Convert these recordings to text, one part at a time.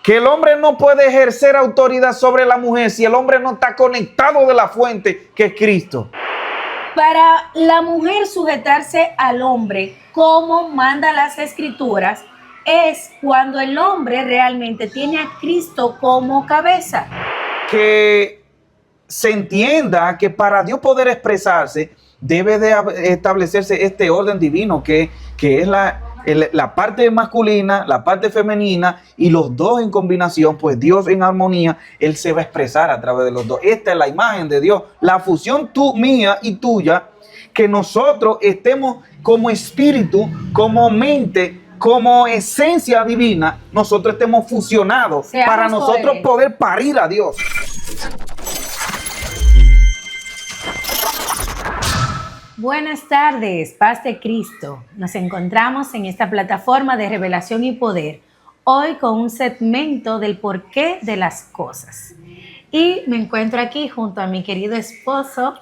que el hombre no puede ejercer autoridad sobre la mujer si el hombre no está conectado de la fuente que es Cristo. Para la mujer sujetarse al hombre, como manda las Escrituras, es cuando el hombre realmente tiene a Cristo como cabeza. Que se entienda que para Dios poder expresarse, debe de establecerse este orden divino que es la parte masculina, la parte femenina, y los dos en combinación, pues Dios en armonía, Él se va a expresar a través de los dos. Esta es la imagen de Dios, la fusión mía y tuya, que nosotros estemos como espíritu, como mente, como esencia divina, nosotros estemos fusionados para nosotros poder parir a Dios. Buenas tardes, paz de Cristo. Nos encontramos en esta plataforma de revelación y poder, hoy con un segmento del porqué de las cosas. Y me encuentro aquí junto a mi querido esposo,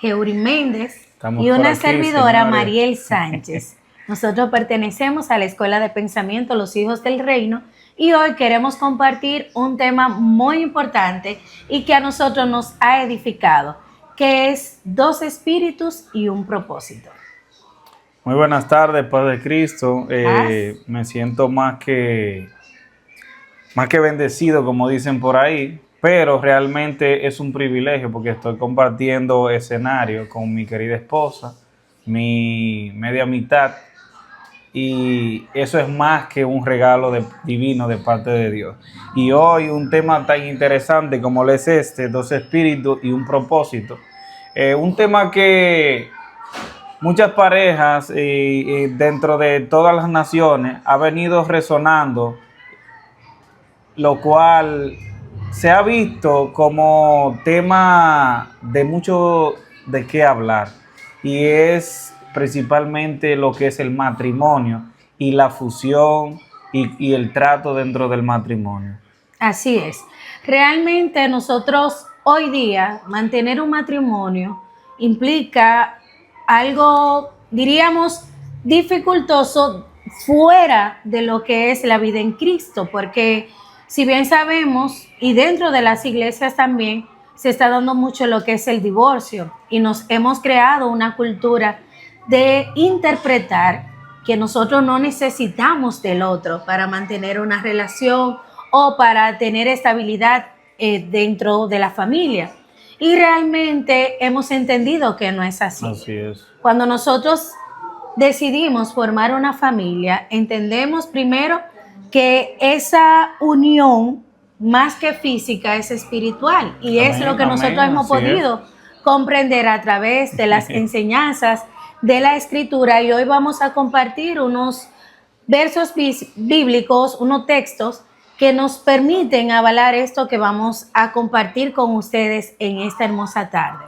Heuri Méndez, y una servidora, Mariel Sánchez. Nosotros pertenecemos a la Escuela de Pensamiento Los Hijos del Reino y hoy queremos compartir un tema muy importante y que a nosotros nos ha edificado, que es dos espíritus y un propósito. Muy buenas tardes, Padre Cristo. Me siento más que bendecido, como dicen por ahí, pero realmente es un privilegio porque estoy compartiendo escenario con mi querida esposa, mi media mitad, y eso es más que un regalo divino de parte de Dios. Y hoy un tema tan interesante como lo es dos espíritus y un propósito. Un tema que muchas parejas dentro de todas las naciones ha venido resonando, lo cual se ha visto como tema de mucho de qué hablar, y es principalmente lo que es el matrimonio y la fusión y el trato dentro del matrimonio. Así es. Realmente nosotros hoy día mantener un matrimonio implica algo, diríamos, dificultoso fuera de lo que es la vida en Cristo, porque si bien sabemos, y dentro de las iglesias también, se está dando mucho lo que es el divorcio, y nos hemos creado una cultura de interpretar que nosotros no necesitamos del otro para mantener una relación o para tener estabilidad dentro de la familia. Y realmente hemos entendido que no es así. Así es. Cuando nosotros decidimos formar una familia, entendemos primero que esa unión, más que física, es espiritual. Y es lo que nosotros hemos podido comprender a través de las enseñanzas de la Escritura. Y hoy vamos a compartir unos versos bíblicos, unos textos que nos permiten avalar esto que vamos a compartir con ustedes en esta hermosa tarde.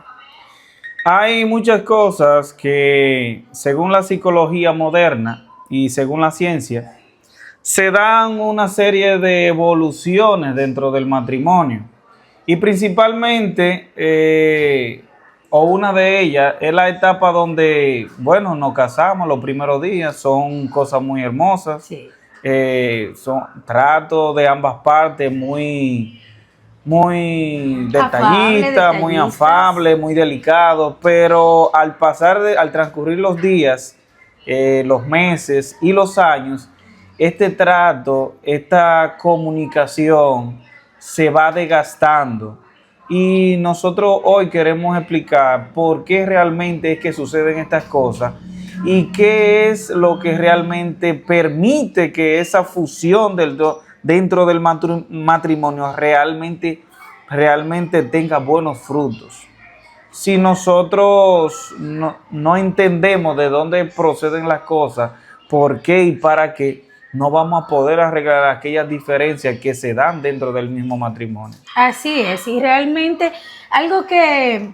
Hay muchas cosas que, según la psicología moderna y según la ciencia, se dan una serie de evoluciones dentro del matrimonio. Y principalmente, o una de ellas, es la etapa donde, bueno, nos casamos los primeros días, son cosas muy hermosas. Sí. Son tratos de ambas partes muy detallistas, muy afables, muy delicados, pero al transcurrir los días, los meses y los años, este trato, esta comunicación se va desgastando. Y nosotros hoy queremos explicar por qué realmente es que suceden estas cosas y qué es lo que realmente permite que esa fusión dentro del matrimonio realmente tenga buenos frutos. Si nosotros no entendemos de dónde proceden las cosas, por qué y para qué, no vamos a poder arreglar aquellas diferencias que se dan dentro del mismo matrimonio. Así es, y realmente algo que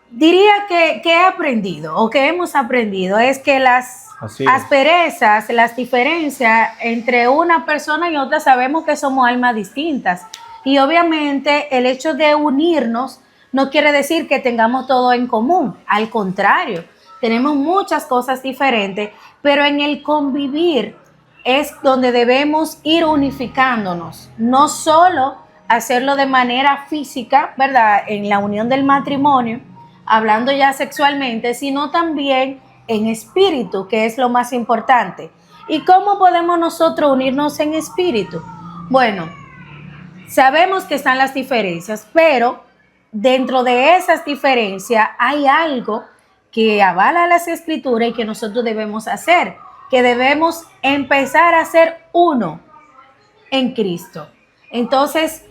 diría que he aprendido o que hemos aprendido es que las asperezas, las diferencias entre una persona y otra, sabemos que somos almas distintas, y obviamente el hecho de unirnos no quiere decir que tengamos todo en común, al contrario, tenemos muchas cosas diferentes, pero en el convivir es donde debemos ir unificándonos, no solo hacerlo de manera física, ¿verdad? En la unión del matrimonio, hablando ya sexualmente, sino también en espíritu, que es lo más importante. ¿Y cómo podemos nosotros unirnos en espíritu? Bueno, sabemos que están las diferencias, pero dentro de esas diferencias hay algo que avala las escrituras y que nosotros debemos hacer, que debemos empezar a ser uno en Cristo. Entonces,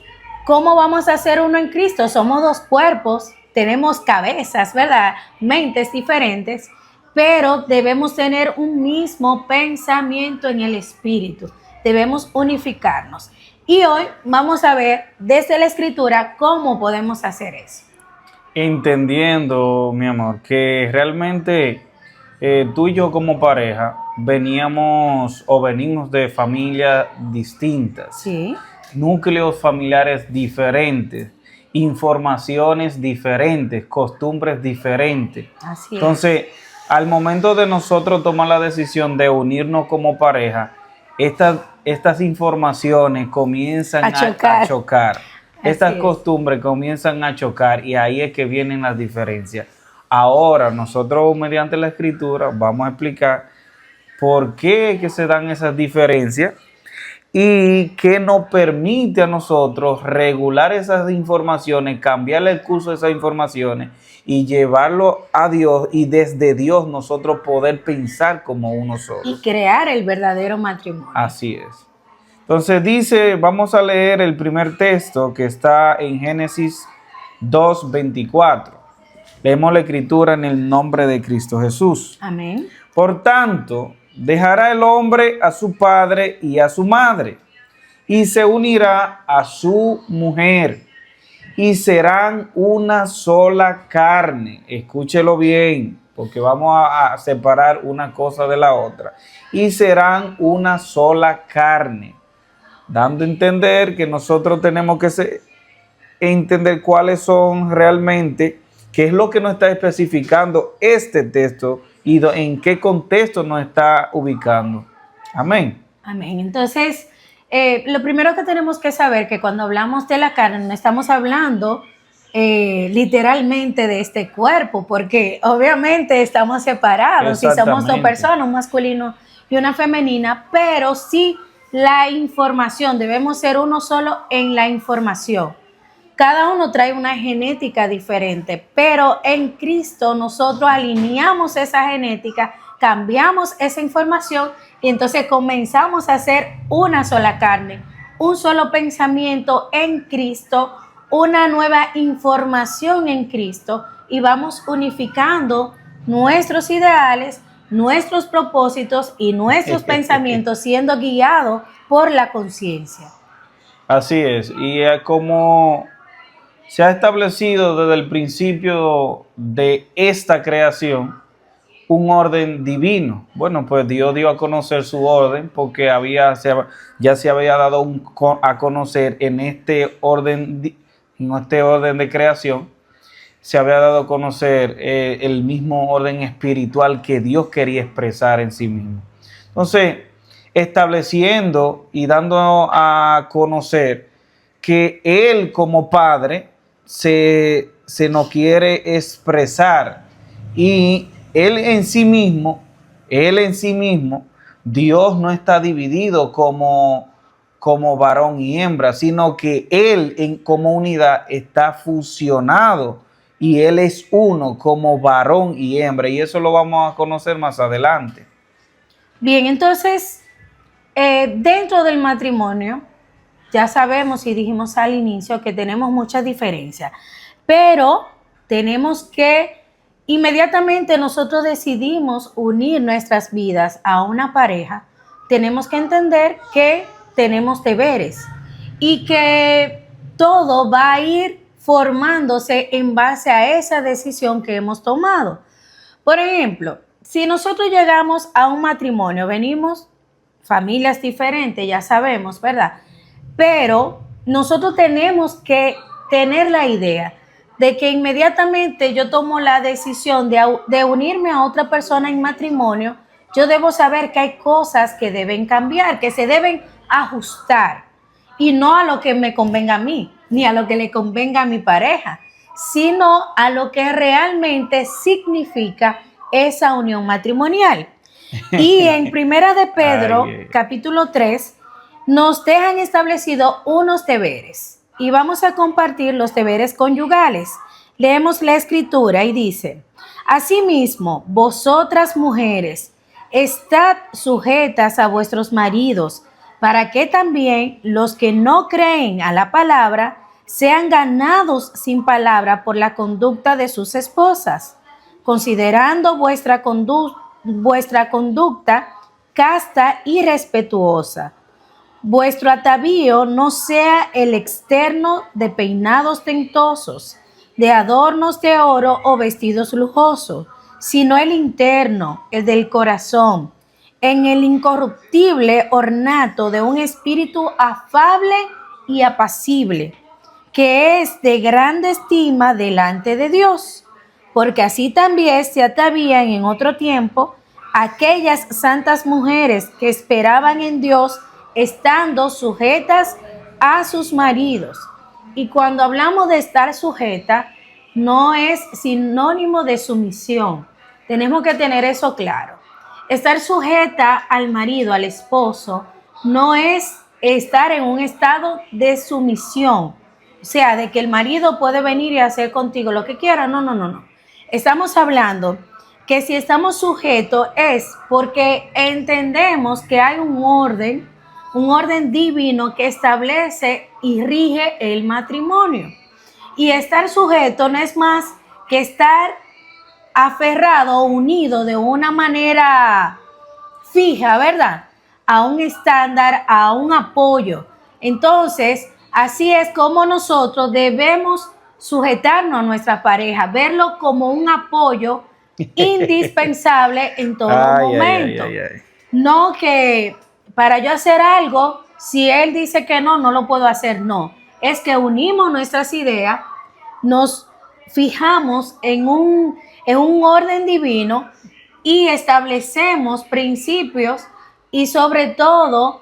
¿cómo vamos a ser uno en Cristo? Somos dos cuerpos, tenemos cabezas, ¿verdad? Mentes diferentes, pero debemos tener un mismo pensamiento en el espíritu. Debemos unificarnos. Y hoy vamos a ver desde la escritura cómo podemos hacer eso. Entendiendo, mi amor, que realmente tú y yo como pareja veníamos o venimos de familias distintas, Sí, núcleos familiares diferentes, informaciones diferentes, costumbres diferentes. así es. Entonces, al momento de nosotros tomar la decisión de unirnos como pareja, estas informaciones comienzan A chocar. a chocar. Así Estas es. costumbres comienzan a chocar y ahí es que vienen las diferencias. Ahora, nosotros mediante la escritura vamos a explicar por qué es que se dan esas diferencias y qué nos permite a nosotros regular esas informaciones, cambiarle el curso de esas informaciones y llevarlo a Dios y desde Dios nosotros poder pensar como uno solo. Y crear el verdadero matrimonio. Así es. Entonces dice, vamos a leer el primer texto que está en Génesis 2:24. Leemos la escritura en el nombre de Cristo Jesús. Amén. Por tanto, dejará el hombre a su padre y a su madre, y se unirá a su mujer, y serán una sola carne. Escúchelo bien, porque vamos a separar una cosa de la otra. Y serán una sola carne, dando a entender que nosotros tenemos que entender cuáles son realmente, qué es lo que nos está especificando este texto y en qué contexto nos está ubicando. Amén. Amén. Entonces, lo primero que tenemos que saber que cuando hablamos de la carne no estamos hablando literalmente de este cuerpo, porque obviamente estamos separados y somos dos personas, un masculino y una femenina, pero sí la información, debemos ser uno solo en la información. Cada uno trae una genética diferente, pero en Cristo nosotros alineamos esa genética, cambiamos esa información y entonces comenzamos a ser una sola carne, un solo pensamiento en Cristo, una nueva información en Cristo y vamos unificando nuestros ideales, nuestros propósitos y nuestros pensamientos siendo guiados por la conciencia. Así es, y como se ha establecido desde el principio de esta creación un orden divino. Bueno, pues Dios dio a conocer su orden porque ya se había dado a conocer en este orden de creación, se había dado a conocer el mismo orden espiritual que Dios quería expresar en sí mismo. Entonces, estableciendo y dando a conocer que Él como Padre se nos quiere expresar y Él en sí mismo, Dios no está dividido como varón y hembra, sino que Él como unidad está fusionado y Él es uno como varón y hembra y eso lo vamos a conocer más adelante. Bien, entonces, dentro del matrimonio, ya sabemos y dijimos al inicio que tenemos muchas diferencias, pero tenemos que inmediatamente nosotros decidimos unir nuestras vidas a una pareja, tenemos que entender que tenemos deberes y que todo va a ir formándose en base a esa decisión que hemos tomado. Por ejemplo, si nosotros llegamos a un matrimonio, venimos familias diferentes, ya sabemos, ¿verdad? Pero nosotros tenemos que tener la idea de que inmediatamente yo tomo la decisión de unirme a otra persona en matrimonio, yo debo saber que hay cosas que deben cambiar, que se deben ajustar, y no a lo que me convenga a mí, ni a lo que le convenga a mi pareja, sino a lo que realmente significa esa unión matrimonial. Y en Primera de Pedro, capítulo 3, nos dejan establecidos unos deberes. Y vamos a compartir los deberes conyugales. Leemos la escritura y dice: asimismo, vosotras mujeres, estad sujetas a vuestros maridos, para que también los que no creen a la palabra sean ganados sin palabra por la conducta de sus esposas, considerando vuestra conducta casta y respetuosa. Vuestro atavío no sea el externo de peinados tentosos, de adornos de oro o vestidos lujosos, sino el interno, el del corazón, en el incorruptible ornato de un espíritu afable y apacible, que es de grande estima delante de Dios, porque así también se atavían en otro tiempo aquellas santas mujeres que esperaban en Dios, estando sujetas a sus maridos. Y cuando hablamos de estar sujeta, no es sinónimo de sumisión. Tenemos que tener eso claro. Estar sujeta al marido, al esposo, no es estar en un estado de sumisión. O sea, de que el marido puede venir y hacer contigo lo que quiera. No. Estamos hablando que si estamos sujetos es porque entendemos que hay un orden divino que establece y rige el matrimonio. Y estar sujeto no es más que estar aferrado o unido de una manera fija, ¿verdad? A un estándar, a un apoyo. Entonces, así es como nosotros debemos sujetarnos a nuestra pareja, verlo como un apoyo indispensable en todo momento. No que para yo hacer algo, si él dice que no lo puedo hacer, no. Es que unimos nuestras ideas, nos fijamos en un orden divino y establecemos principios y sobre todo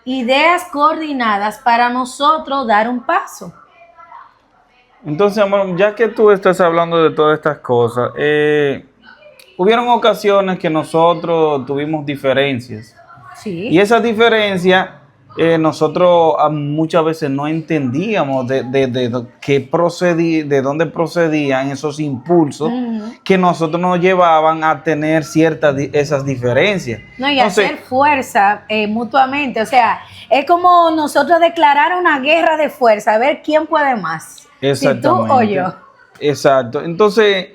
ideas coordinadas para nosotros dar un paso. Entonces, amor, ya que tú estás hablando de todas estas cosas, hubieron ocasiones que nosotros tuvimos diferencias. Sí. Y esas diferencias nosotros muchas veces no entendíamos de dónde procedían esos impulsos que nosotros nos llevaban a tener esas diferencias. No, y hacer fuerza mutuamente. O sea, es como nosotros declarar una guerra de fuerza, a ver quién puede más. Exactamente. Si tú o yo. Exacto. Entonces,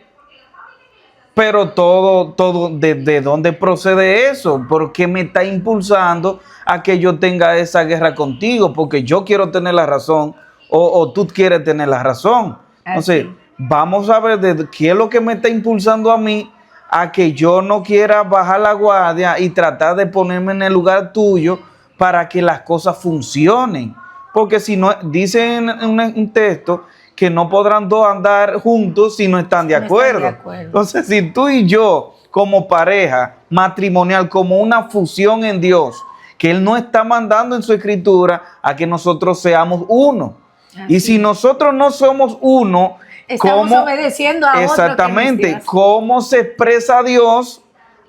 pero todo ¿de dónde procede eso? ¿Por qué me está impulsando a que yo tenga esa guerra contigo? Porque yo quiero tener la razón o tú quieres tener la razón. Entonces, vamos a ver qué es lo que me está impulsando a mí a que yo no quiera bajar la guardia y tratar de ponerme en el lugar tuyo para que las cosas funcionen. Porque si no, dice en un texto que no podrán dos andar juntos si no están de acuerdo. Entonces, si tú y yo, como pareja matrimonial, como una fusión en Dios, que Él no está mandando en su escritura a que nosotros seamos uno. Así. Y si nosotros no somos uno, estamos obedeciendo a exactamente, otro que ¿cómo se expresa Dios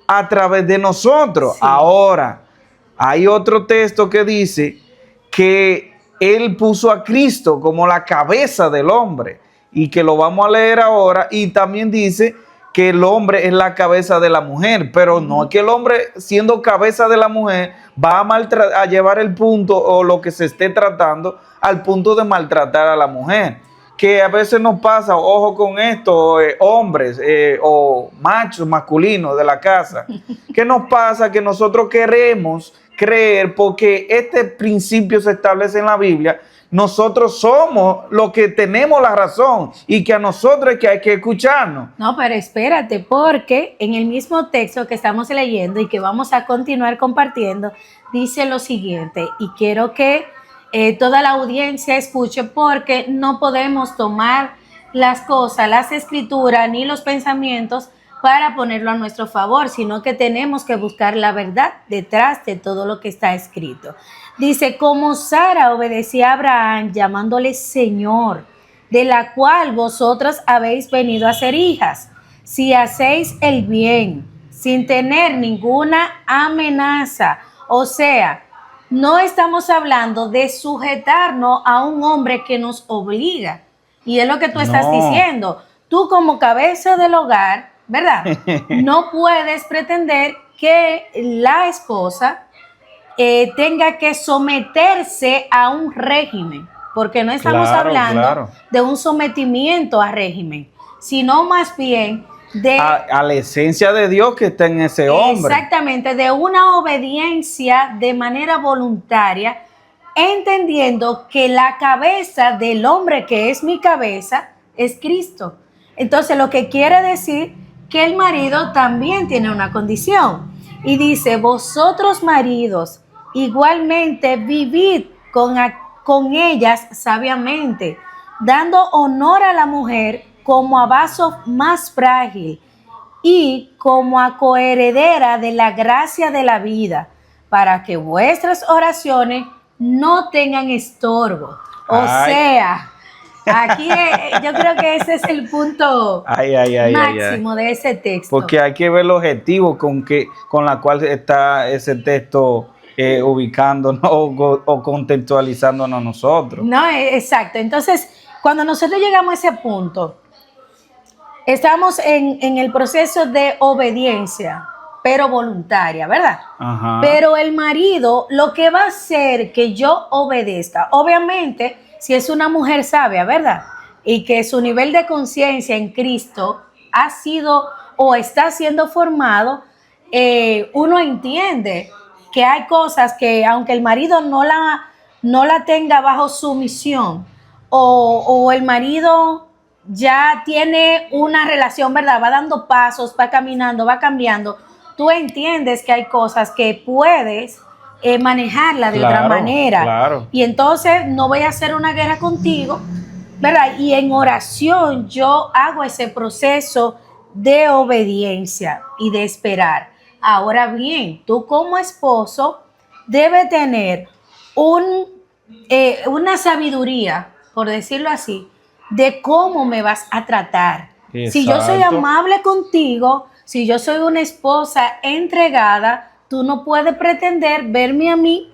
a través de nosotros? Sí. Ahora, hay otro texto que dice que Él puso a Cristo como la cabeza del hombre y que lo vamos a leer ahora, y también dice que el hombre es la cabeza de la mujer, pero no es que el hombre, siendo cabeza de la mujer, va a llevar el punto o lo que se esté tratando al punto de maltratar a la mujer. Que a veces nos pasa, ojo con esto, hombres o machos masculinos de la casa, ¿qué nos pasa? Que nosotros queremos creer, porque este principio se establece en la Biblia, nosotros somos los que tenemos la razón y que a nosotros es que hay que escucharnos. No, pero espérate, porque en el mismo texto que estamos leyendo y que vamos a continuar compartiendo, dice lo siguiente, y quiero que toda la audiencia escuche, porque no podemos tomar las cosas, las escrituras ni los pensamientos para ponerlo a nuestro favor, sino que tenemos que buscar la verdad detrás de todo lo que está escrito. Dice, como Sara obedecía a Abraham llamándole Señor, de la cual vosotras habéis venido a ser hijas, si hacéis el bien, sin tener ninguna amenaza. O sea, no estamos hablando de sujetarnos a un hombre que nos obliga. Y es lo que tú estás diciendo. Tú como cabeza del hogar, ¿verdad? No puedes pretender que la esposa tenga que someterse a un régimen, porque no estamos hablando de un sometimiento a régimen, sino más bien de a la esencia de Dios que está en ese hombre. Exactamente, de una obediencia de manera voluntaria, entendiendo que la cabeza del hombre que es mi cabeza es Cristo. Entonces, lo que quiere decir que el marido también tiene una condición. Y dice, vosotros maridos, igualmente vivid con ellas sabiamente, dando honor a la mujer como a vaso más frágil y como a coheredera de la gracia de la vida, para que vuestras oraciones no tengan estorbo. O sea, aquí yo creo que ese es el punto máximo de ese texto. Porque hay que ver el objetivo con la cual está ese texto ubicándonos o contextualizándonos a nosotros. No, exacto. Entonces, cuando nosotros llegamos a ese punto, estamos en el proceso de obediencia, pero voluntaria, ¿verdad? Ajá. Pero el marido lo que va a hacer que yo obedezca, obviamente, si es una mujer sabia, ¿verdad? Y que su nivel de conciencia en Cristo ha sido o está siendo formado, uno entiende que hay cosas que aunque el marido no la tenga bajo sumisión o el marido ya tiene una relación, ¿verdad? Va dando pasos, va caminando, va cambiando. Tú entiendes que hay cosas que puedes manejarla de otra manera. Claro. Y entonces no voy a hacer una guerra contigo, ¿verdad? Y en oración yo hago ese proceso de obediencia y de esperar. Ahora bien, tú como esposo debes tener una sabiduría, por decirlo así, de cómo me vas a tratar. Exacto. Si yo soy amable contigo, si yo soy una esposa entregada, tú no puedes pretender verme a mí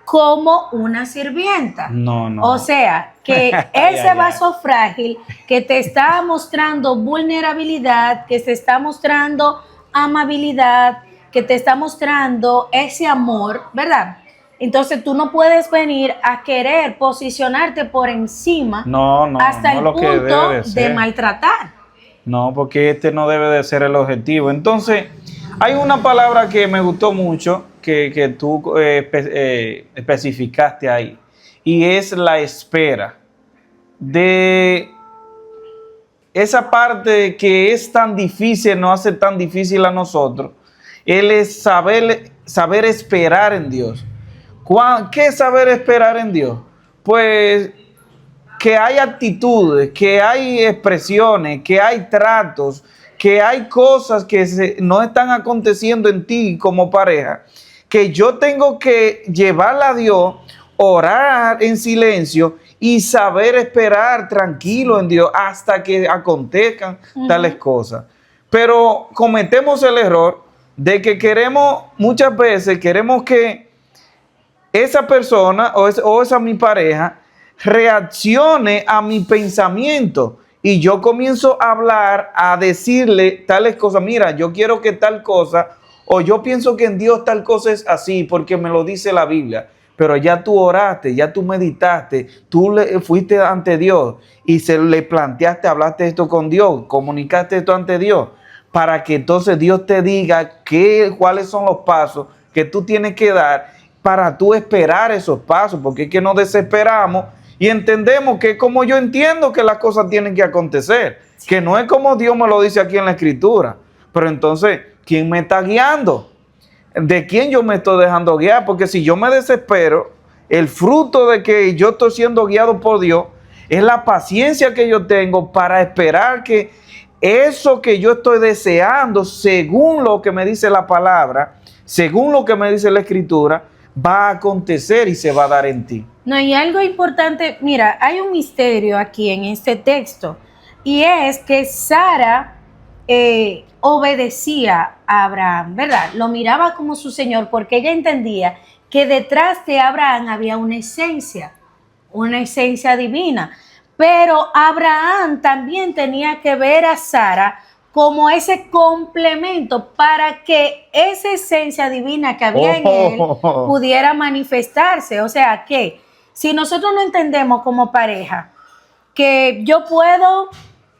como una sirvienta. No. O sea, que ese vaso frágil que te está mostrando vulnerabilidad, que te está mostrando amabilidad, que te está mostrando ese amor, ¿verdad? Entonces tú no puedes venir a querer posicionarte por encima hasta el punto de maltratar. No, porque este no debe de ser el objetivo. Entonces, hay una palabra que me gustó mucho, que tú especificaste ahí, y es la espera. De esa parte que es tan difícil, nos hace tan difícil a nosotros, él es saber esperar en Dios. ¿Qué es saber esperar en Dios? Pues que hay actitudes, que hay expresiones, que hay tratos, que hay cosas que no están aconteciendo en ti como pareja, que yo tengo que llevarla a Dios, orar en silencio y saber esperar tranquilo en Dios hasta que acontezcan tales cosas. Pero cometemos el error de que muchas veces queremos que esa persona o esa mi pareja reaccione a mi pensamiento y yo comienzo a hablar, a decirle tales cosas. Mira, yo quiero que tal cosa, o yo pienso que en Dios tal cosa es así porque me lo dice la Biblia. Pero ya tú oraste, ya tú meditaste, tú fuiste ante Dios y le planteaste, hablaste esto con Dios, comunicaste esto ante Dios, para que entonces Dios te diga cuáles son los pasos que tú tienes que dar para tú esperar esos pasos, porque es que nos desesperamos y entendemos que es como yo entiendo que las cosas tienen que acontecer, que no es como Dios me lo dice aquí en la Escritura. Pero entonces, ¿quién me está guiando? ¿De quién yo me estoy dejando guiar? Porque si yo me desespero, el fruto de que yo estoy siendo guiado por Dios es la paciencia que yo tengo para esperar que eso que yo estoy deseando, según lo que me dice la palabra, según lo que me dice la Escritura, va a acontecer y se va a dar en ti. No, y algo importante, mira, hay un misterio aquí en este texto, y es que Sara obedecía a Abraham, ¿verdad? Lo miraba como su señor porque ella entendía que detrás de Abraham había una esencia divina. Pero Abraham también tenía que ver a Sara como ese complemento para que esa esencia divina que había en él pudiera manifestarse. O sea que si nosotros no entendemos como pareja que yo puedo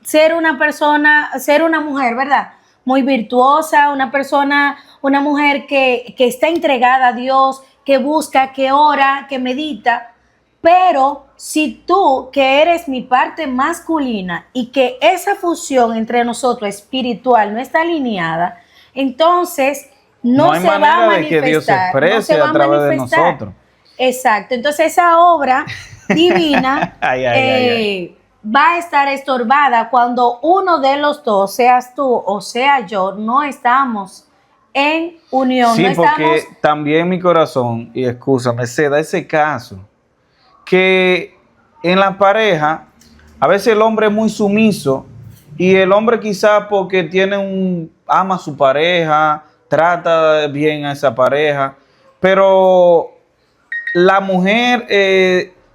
ser una persona, ser una mujer, ¿verdad? Muy virtuosa, una mujer que está entregada a Dios, que busca, que ora, que medita. Pero si tú, que eres mi parte masculina y que esa fusión entre nosotros espiritual no está alineada, entonces no hay se va a manera manifestar. de que Dios se exprese a través de nosotros. Exacto. Entonces esa obra divina va a estar estorbada cuando uno de los dos, seas tú o sea yo, no estamos en unión. Sí, no porque estamos... también mi corazón, y escúchame, se da ese caso, que en la pareja, a veces el hombre es muy sumiso y el hombre quizás porque ama a su pareja, trata bien a esa pareja, pero la mujer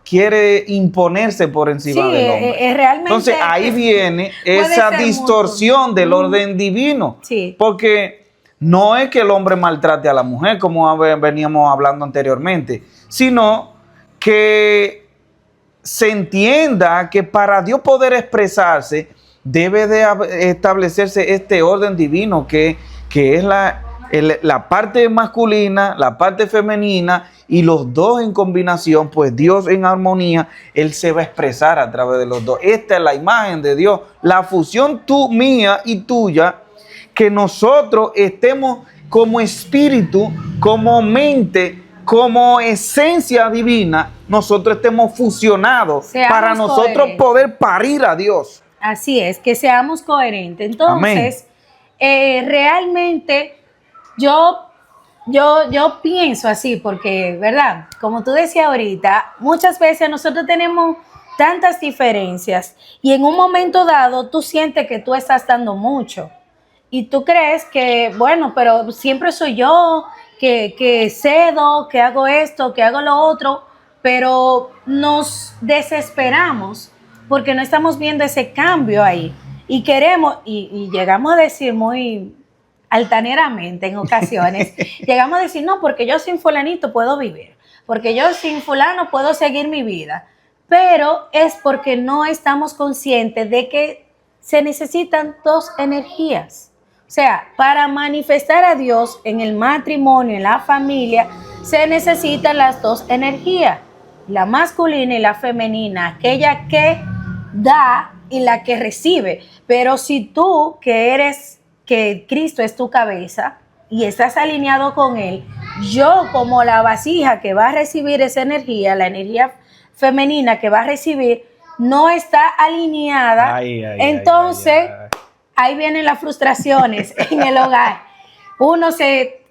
quiere imponerse por encima del hombre. Realmente. Entonces ahí viene esa distorsión del orden divino. Sí. Porque no es que el hombre maltrate a la mujer, como veníamos hablando anteriormente, sino que se entienda que para Dios poder expresarse, debe de establecerse este orden divino que es la parte masculina, la parte femenina, y los dos en combinación, pues Dios en armonía, Él se va a expresar a través de los dos. Esta es la imagen de Dios, la fusión mía y tuya, que nosotros estemos como espíritu, como mente, como esencia divina, nosotros estemos fusionados para nosotros poder parir a Dios. Así es, que seamos coherentes. Entonces, realmente yo pienso así porque, ¿verdad? Como tú decías ahorita, muchas veces nosotros tenemos tantas diferencias y en un momento dado tú sientes que tú estás dando mucho y tú crees que, bueno, pero siempre soy yo que cedo, que hago esto, que hago lo otro, pero nos desesperamos porque no estamos viendo ese cambio ahí y queremos, y llegamos a decir muy altaneramente en ocasiones, llegamos a decir, no, porque yo sin fulanito puedo vivir, porque yo sin fulano puedo seguir mi vida, pero es porque no estamos conscientes de que se necesitan dos energías. O sea, para manifestar a Dios en el matrimonio, en la familia, se necesitan las dos energías, la masculina y la femenina, aquella que da y la que recibe. Pero si tú, que Cristo es tu cabeza y estás alineado con Él, yo como la vasija que va a recibir esa energía, la energía femenina que va a recibir, no está alineada, entonces ahí vienen las frustraciones en el hogar.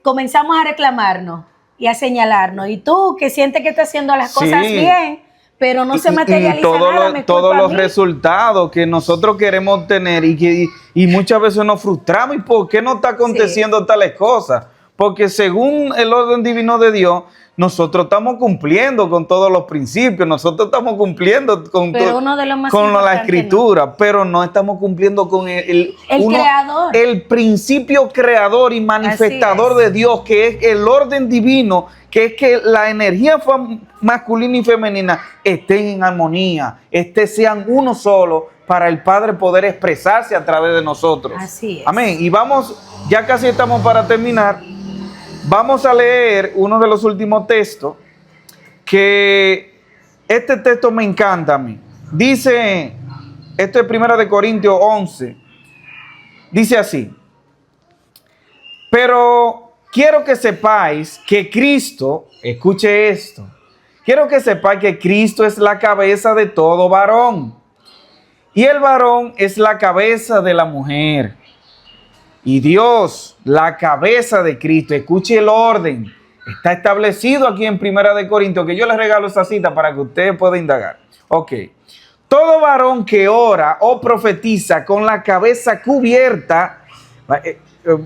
Comenzamos a reclamarnos y a señalarnos, y tú que sientes que estás haciendo las cosas bien, pero no se materializa nada. Todos los resultados que nosotros queremos tener y muchas veces nos frustramos. ¿Y por qué no está aconteciendo tales cosas? Porque según el orden divino de Dios, nosotros estamos cumpliendo con todos los principios, nosotros estamos cumpliendo con la Escritura, pero no estamos cumpliendo con el creador, el principio creador y manifestador de Dios, que es el orden divino, que es que la energía masculina y femenina estén en armonía, sean uno solo, para el Padre poder expresarse a través de nosotros. Así es. Amén. Y ya casi estamos para terminar. Vamos a leer uno de los últimos textos, que este texto me encanta a mí. Dice, esto es 1 Corintios 11, dice así: pero quiero que sepáis que Cristo, escuche esto, quiero que sepáis que Cristo es la cabeza de todo varón, Y el varón es la cabeza de la mujer. Y Dios, la cabeza de Cristo. Escuche el orden. Está establecido aquí en Primera de Corintios, que yo les regalo esa cita para que ustedes puedan indagar. Ok. Todo varón que ora o profetiza con la cabeza cubierta,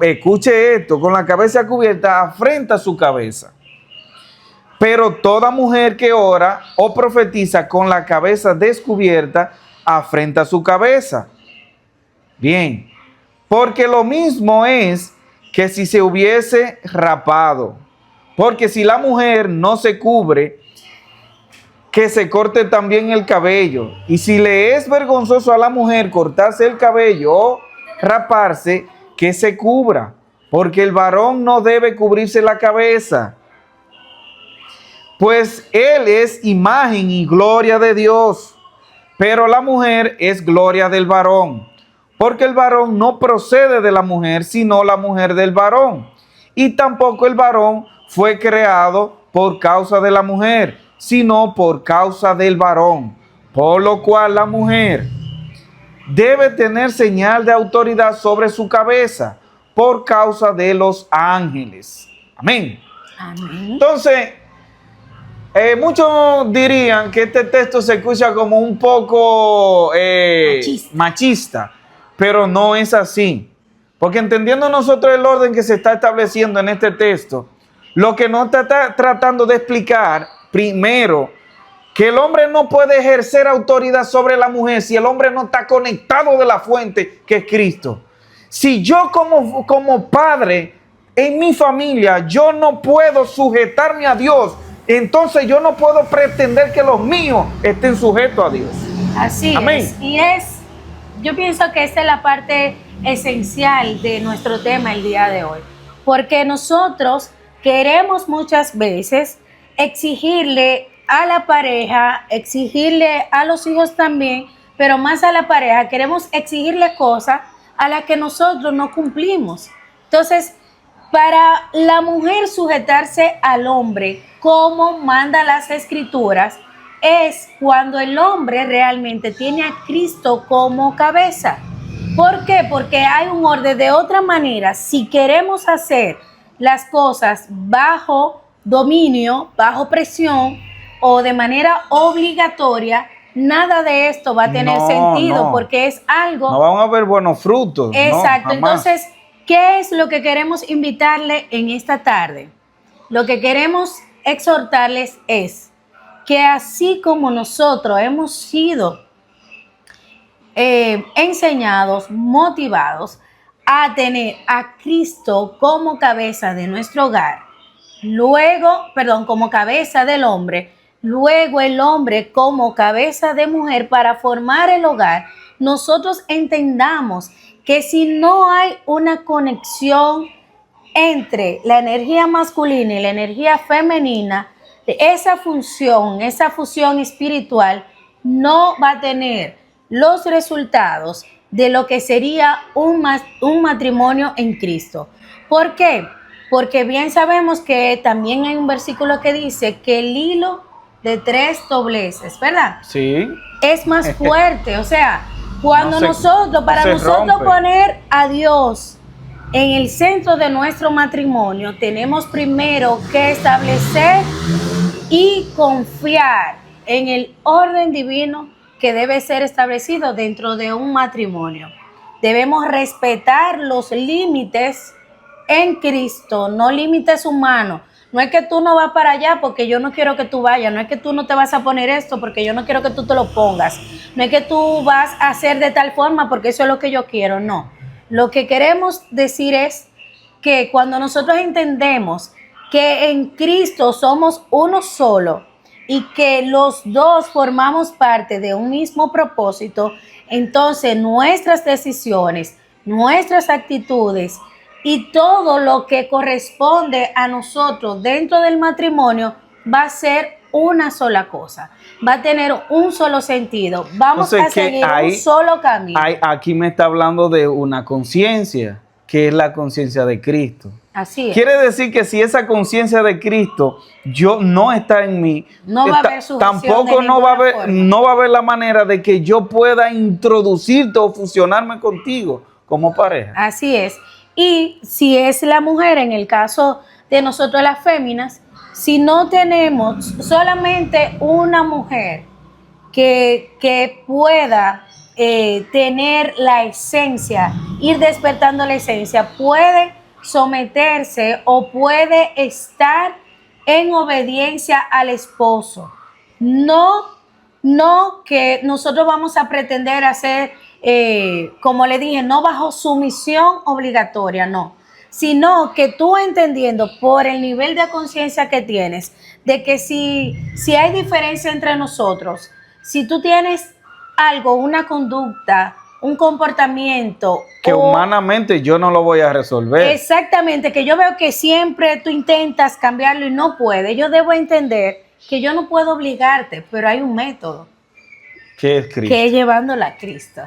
escuche esto, con la cabeza cubierta afrenta su cabeza. Pero toda mujer que ora o profetiza con la cabeza descubierta afrenta su cabeza. Bien, porque lo mismo es que si se hubiese rapado. Porque si la mujer no se cubre, que se corte también el cabello. Y si le es vergonzoso a la mujer cortarse el cabello o raparse, que se cubra. Porque el varón no debe cubrirse la cabeza, pues él es imagen y gloria de Dios. Pero la mujer es gloria del varón. Porque el varón no procede de la mujer, sino la mujer del varón. Y tampoco el varón fue creado por causa de la mujer, sino por causa del varón. Por lo cual la mujer debe tener señal de autoridad sobre su cabeza, por causa de los ángeles. Amén. Amén. Entonces, muchos dirían que este texto se escucha como un poco machista, pero no es así. Porque entendiendo nosotros el orden que se está estableciendo en este texto, lo que nos está tratando de explicar, primero, que el hombre no puede ejercer autoridad sobre la mujer si el hombre no está conectado de la fuente que es Cristo. Si yo como padre en mi familia, yo no puedo sujetarme a Dios, entonces yo no puedo pretender que los míos estén sujetos a Dios. Así Amén. es. Y yo pienso que esta es la parte esencial de nuestro tema el día de hoy. Porque nosotros queremos muchas veces exigirle a la pareja, exigirle a los hijos también, pero más a la pareja, queremos exigirle cosas a las que nosotros no cumplimos. Entonces, para la mujer sujetarse al hombre, como manda las escrituras, es cuando el hombre realmente tiene a Cristo como cabeza. ¿Por qué? Porque hay un orden. De otra manera, si queremos hacer las cosas bajo dominio, bajo presión o de manera obligatoria, nada de esto va a tener sentido, porque es algo... No van a haber buenos frutos. Exacto. No, entonces, ¿qué es lo que queremos invitarle en esta tarde? Lo que queremos exhortarles es que así como nosotros hemos sido enseñados, motivados a tener a Cristo como cabeza de nuestro hogar, como cabeza del hombre, luego el hombre como cabeza de mujer para formar el hogar, nosotros entendamos que si no hay una conexión entre la energía masculina y la energía femenina, esa fusión espiritual no va a tener los resultados de lo que sería un matrimonio en Cristo. ¿Por qué? Porque bien sabemos que también hay un versículo que dice que el hilo de 3 dobleces, ¿verdad? Sí. Es más fuerte, o sea, cuando nosotros rompe. poner a Dios en el centro de nuestro matrimonio, tenemos primero que establecer y confiar en el orden divino que debe ser establecido dentro de un matrimonio. Debemos respetar los límites en Cristo, no límites humanos. No es que tú no vas para allá porque yo no quiero que tú vayas, no es que tú no te vas a poner esto porque yo no quiero que tú te lo pongas, no es que tú vas a hacer de tal forma porque eso es lo que yo quiero, no. Lo que queremos decir es que cuando nosotros entendemos que en Cristo somos uno solo y que los dos formamos parte de un mismo propósito, entonces nuestras decisiones, nuestras actitudes y todo lo que corresponde a nosotros dentro del matrimonio va a ser una sola cosa, va a tener un solo sentido, vamos a seguir un solo camino. Aquí me está hablando de una conciencia, que es la conciencia de Cristo. Así es. Quiere decir que si esa conciencia de Cristo yo no está en mí, No va a haber sujeción tampoco de no va a ninguna haber, forma. no va a haber la manera de que yo pueda introducirte o fusionarme contigo como pareja. Así es. Y si es la mujer, en el caso de nosotros las féminas, si no tenemos solamente una mujer que pueda tener la esencia, ir despertando la esencia, puede someterse o puede estar en obediencia al esposo. No que nosotros vamos a pretender hacer, como le dije, no bajo sumisión obligatoria, no, sino que tú entendiendo por el nivel de conciencia que tienes, de que si hay diferencia entre nosotros, si tú tienes algo, una conducta, un comportamiento Que humanamente yo no lo voy a resolver. Exactamente, que yo veo que siempre tú intentas cambiarlo y no puedes. Yo debo entender que yo no puedo obligarte, pero hay un método, Que es Cristo. que es llevándola a Cristo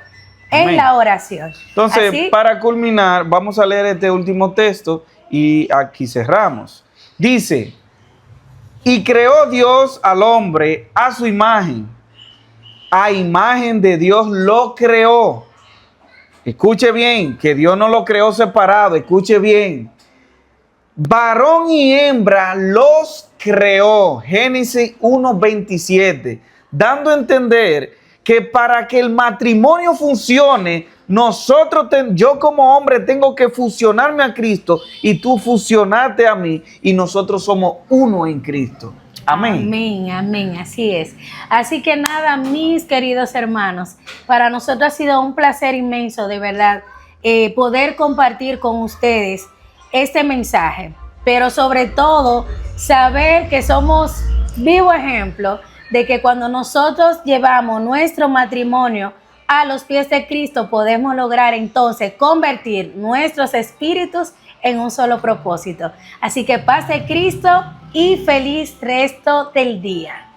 Amén. en la oración. Entonces, Así, para culminar, vamos a leer este último texto y aquí cerramos. Dice, y creó Dios al hombre a su imagen de Dios lo creó. Escuche bien, que Dios no lo creó separado, escuche bien. Varón y hembra los creó, Génesis 1:27, dando a entender que para que el matrimonio funcione, yo como hombre tengo que fusionarme a Cristo y tú fusionarte a mí y nosotros somos uno en Cristo. Amén. amén, amén, así es. Así que nada, mis queridos hermanos, para nosotros ha sido un placer inmenso, de verdad, poder compartir con ustedes este mensaje, pero sobre todo saber que somos vivo ejemplo de que cuando nosotros llevamos nuestro matrimonio a los pies de Cristo, podemos lograr entonces convertir nuestros espíritus en un solo propósito. Así que paz de Cristo y feliz resto del día.